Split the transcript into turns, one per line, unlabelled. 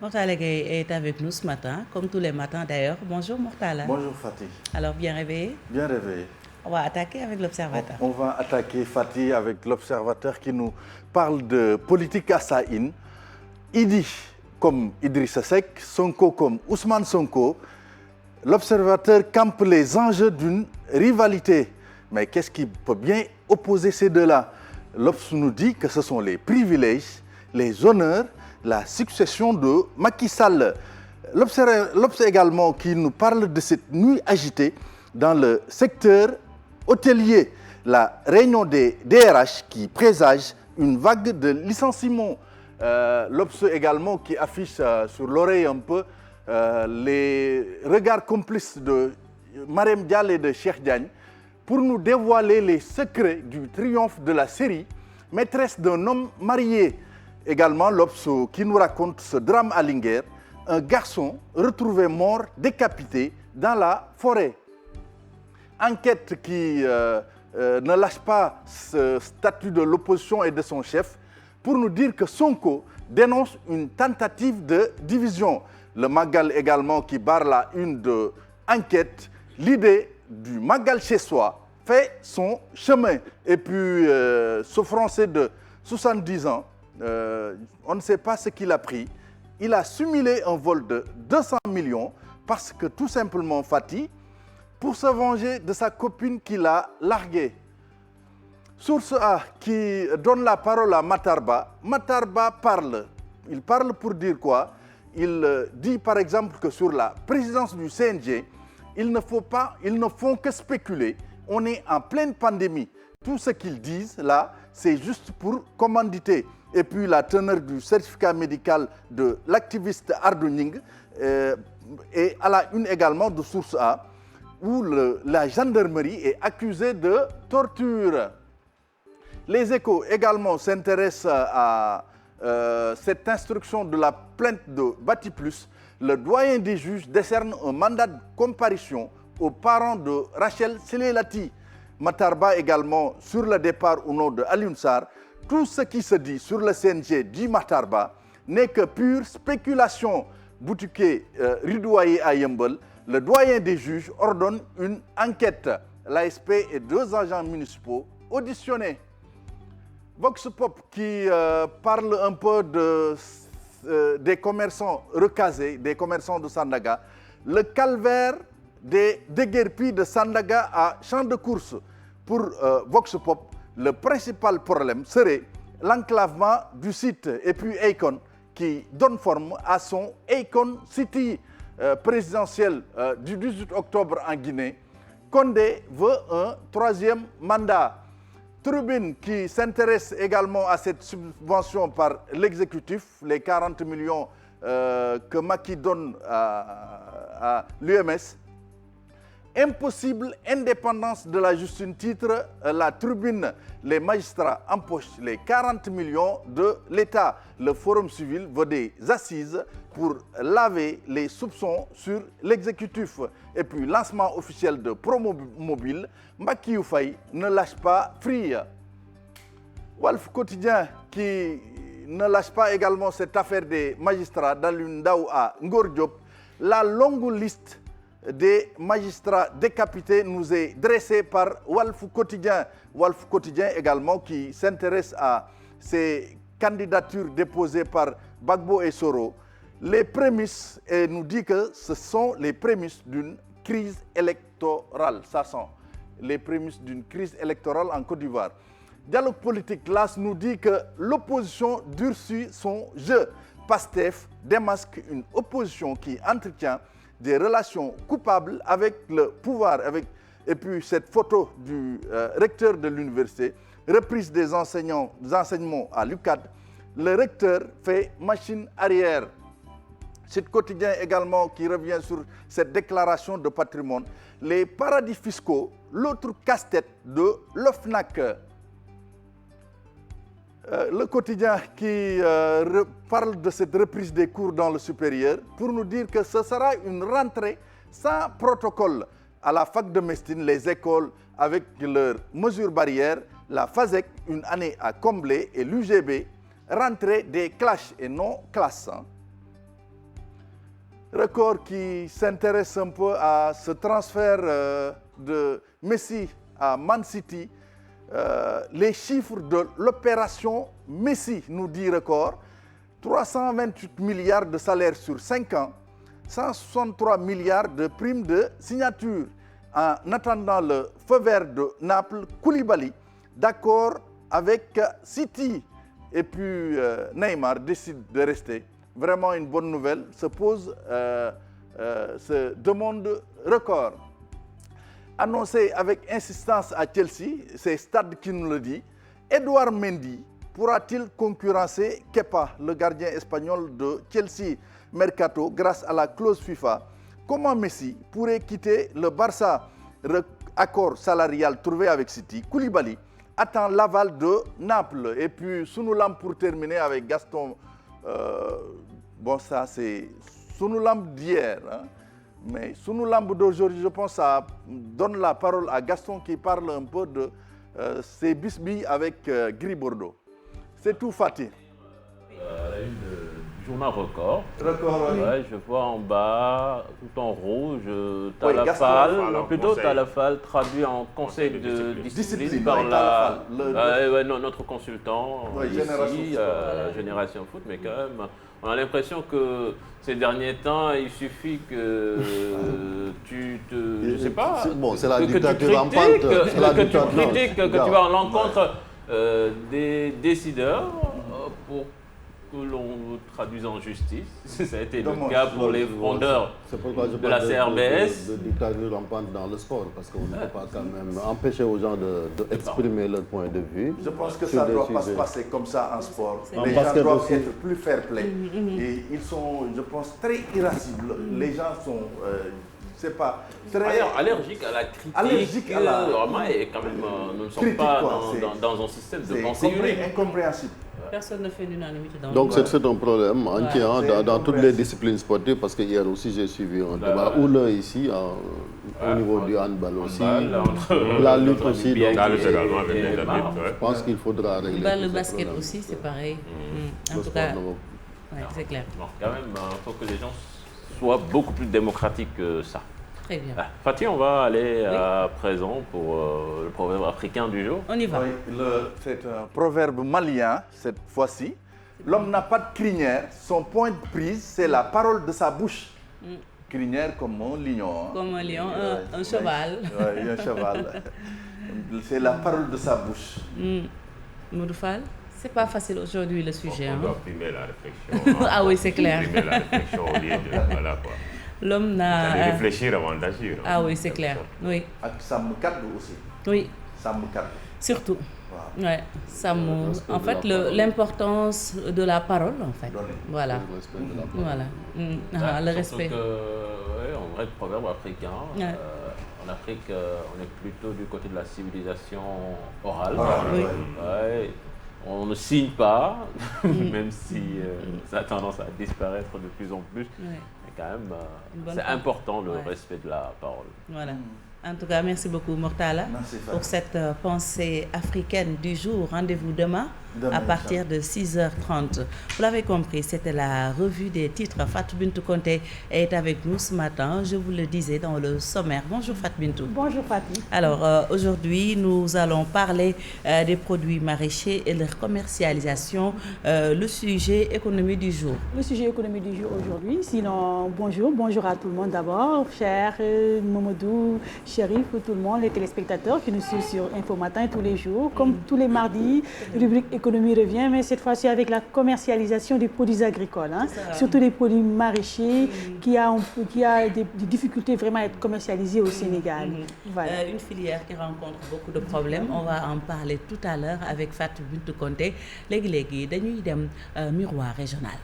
Mortala Gueye est avec nous ce matin, comme tous les matins d'ailleurs. Bonjour Mortala.
Bonjour Fatih.
Alors, bien réveillé?
Bien réveillé.
On va attaquer avec l'Observateur.
On va attaquer Fatih avec l'Observateur qui nous parle de politique assaïne. Idi comme Idrissa Seck, Sonko comme Ousmane Sonko. L'Observateur campe les enjeux d'une rivalité. Mais qu'est-ce qui peut bien opposer ces deux-là? L'Obs nous dit que ce sont les privilèges, les honneurs, la succession de Macky Sall. L'Obs également qui nous parle de cette nuit agitée dans le secteur hôtelier. La réunion des DRH qui présage une vague de licenciements. L'Obs également qui affiche sur l'oreille un peu les regards complices de Marème Dial et de Cheikh Diagne pour nous dévoiler les secrets du triomphe de la série Maîtresse d'un homme marié. Également l'Obs qui nous raconte ce drame à Linguère, un garçon retrouvé mort décapité dans la forêt. Enquête qui ne lâche pas ce statut de l'opposition et de son chef pour nous dire que Sonko dénonce une tentative de division. Le Magal également qui barre la une de Enquête, l'idée du Magal chez soi fait son chemin. Et puis ce Français de 70 ans, on ne sait pas ce qu'il a pris. Il a simulé un vol de 200 millions parce que tout simplement Fatih, pour se venger de sa copine qu'il a larguée. Source A qui donne la parole à Matarba. Matarba parle. Il parle pour dire quoi? Il dit par exemple que sur la présidence du CNG, ils ne font que spéculer. On est en pleine pandémie. Tout ce qu'ils disent là, c'est juste pour commanditer. Et puis la teneur du certificat médical de l'activiste Ardouning et à la une également de Source A, où la gendarmerie est accusée de torture. Les Échos également s'intéressent à cette instruction de la plainte de Batiplus. Le doyen des juges décerne un mandat de comparution aux parents de Rachel Selelati. Matarba également sur le départ au nom de Alioune Sarr. Tout ce qui se dit sur le CNG dit Matarba n'est que pure spéculation. Boutiquier ridoyé à Yembel, le doyen des juges ordonne une enquête. L'ASP et 2 agents municipaux auditionnés. Vox Pop qui parle un peu des commerçants recasés, des commerçants de Sandaga. Le calvaire des déguerpis de Sandaga à champ de course. Pour Vox Pop, le principal problème serait l'enclavement du site et puis Akon qui donne forme à son Akon City présidentiel du 18 octobre en Guinée. Condé veut un 3e mandat. Tribune qui s'intéresse également à cette subvention par l'exécutif, les 40 millions que Macky donne à l'UMS. Impossible indépendance de la justice, titre la Tribune. Les magistrats empochent les 40 millions de l'État. Le Forum civil veut des assises pour laver les soupçons sur l'exécutif. Et puis lancement officiel de Promobile, Macky Faye ne lâche pas Free. Walf Quotidien qui ne lâche pas également cette affaire des magistrats d'Alioune Ndao à Ngor Diop. La longue liste des magistrats décapités nous est dressée par Walf Quotidien. Walf Quotidien également qui s'intéresse à ces candidatures déposées par Gbagbo et Soro. Les prémices, et nous dit que ce sont les prémices d'une crise électorale. Ça sent les prémices d'une crise électorale en Côte d'Ivoire. Dialogue politique, l'AS nous dit que l'opposition durcit son jeu. PASTEF démasque une opposition qui entretient des relations coupables avec le pouvoir. Et puis cette photo du recteur de l'université, reprise des enseignements à l'UCAD, le recteur fait machine arrière. C'est quotidien également qui revient sur cette déclaration de patrimoine. Les paradis fiscaux, l'autre casse-tête de l'OFNAC. Le quotidien qui parle de cette reprise des cours dans le supérieur pour nous dire que ce sera une rentrée sans protocole. À la fac de Mestine, les écoles avec leurs mesures barrières, la FASEC, une année à combler, et l'UGB, rentrée des clashs et non classes. Record qui s'intéresse un peu à ce transfert de Messi à Man City. Les chiffres de l'opération Messi, nous dit Record. 328 milliards de salaires sur 5 ans, 163 milliards de primes de signature. En attendant le feu vert de Naples, Koulibaly, d'accord avec City. Et puis Neymar décide de rester. Vraiment une bonne nouvelle, se demande Record. Annoncé avec insistance à Chelsea, c'est Stade qui nous le dit, Edouard Mendy pourra-t-il concurrencer Kepa, le gardien espagnol de Chelsea Mercato, grâce à la clause FIFA? Comment Messi pourrait quitter le Barça? Accord salarial trouvé avec City. Koulibaly attend l'aval de Naples. Et puis, Sunulam pour terminer avec Gaston. Bon, ça c'est Sunulam d'hier. Hein? Mais Sunulam d'aujourd'hui, je pense, ça donne la parole à Gaston qui parle un peu de ses bisbilles avec Gris Bordeaux. C'est tout, Fatih.
La une du journal Record.
Record, oui.
Ouais, je vois en bas, tout en rouge, Talafal, plutôt Talafal traduit en conseil de discipline par notre consultant ici, Génération Foot, mais quand même, on a l'impression que ces derniers temps, il suffit que je sais pas,
c'est la dictature
rampante, que tu critiques, que tu vas en l'encontre des décideurs pour que l'on traduise en justice. Ça a été le cas pour les fondeurs de la CRBS.
De dictature rampante dans le sport, parce qu'on ne peut pas quand même empêcher aux gens d'exprimer leur point de vue.
Je pense que ça ne doit pas se passer comme ça en sport. Les gens doivent être plus fair play. Et ils sont, je pense, très irascibles. Les gens sont... c'est pas très
allergique à la critique. Vraiment, et quand même, nous ne sommes pas dans un système de pensée unique.
Incompréhensible.
Personne ne fait l'unanimité dans
Donc c'est un problème inquiétant dans toutes les disciplines sportives, parce que hier aussi j'ai suivi un débat houleux ici au niveau du handball aussi, la lutte aussi. Je pense qu'il faudra régler.
Le basket aussi, c'est pareil. En tout cas, c'est clair.
Quand même, il faut que les gens soient beaucoup plus démocratiques que ça.
Très bien.
Fatih, on va aller à présent pour le proverbe africain du jour.
On y va.
Oui, c'est un proverbe malien cette fois-ci. L'homme n'a pas de crinière, son point de prise, c'est la parole de sa bouche. Crinière comme un lion. Hein.
Comme un lion, un cheval.
Oui, un cheval. C'est la parole de sa bouche.
Moudoufal, c'est pas facile aujourd'hui le sujet.
On doit primer la réflexion.
Ah oui, c'est clair.
Primer la réflexion au lieu de... Voilà quoi.
L'homme n'a...
Allez réfléchir avant d'agir.
Ah oui, c'est clair. Oui.
Avec Samukadou aussi.
Oui.
Samukadou.
Surtout.
Wow.
Ouais. En fait, l'importance de la parole, en fait. Voilà. Voilà. Le respect.
En vrai, le proverbe africain. En Afrique, on est plutôt du côté de la civilisation orale.
Oui.
On ne signe pas, même si ça a tendance à disparaître de plus en plus. Mais quand même, c'est important le respect de la parole.
Voilà. En tout cas, merci beaucoup Mortala pour cette pensée africaine du jour. Rendez-vous demain à partir de 6h30. Vous l'avez compris, c'était la revue des titres. Fatou Bintou Conté est avec nous ce matin. Je vous le disais dans le sommaire. Bonjour Fatou Bintou.
Bonjour Fatih.
Alors aujourd'hui, nous allons parler des produits maraîchers et leur commercialisation. Le sujet économie du jour.
Le sujet économie du jour aujourd'hui. Sinon, bonjour à tout le monde d'abord. Cher Momodou, Chérif, tout le monde, les téléspectateurs qui nous suivent sur Info Matin tous les jours. Comme tous les mardis, rubrique économie revient, mais cette fois-ci avec la commercialisation des produits agricoles. Hein. Surtout des produits maraîchers qui a des difficultés vraiment à être commercialisés au Sénégal.
Voilà. Une filière qui rencontre beaucoup de problèmes. On va en parler tout à l'heure avec Fatou Bintou Conté. Légui, dañuy dem miroir régional.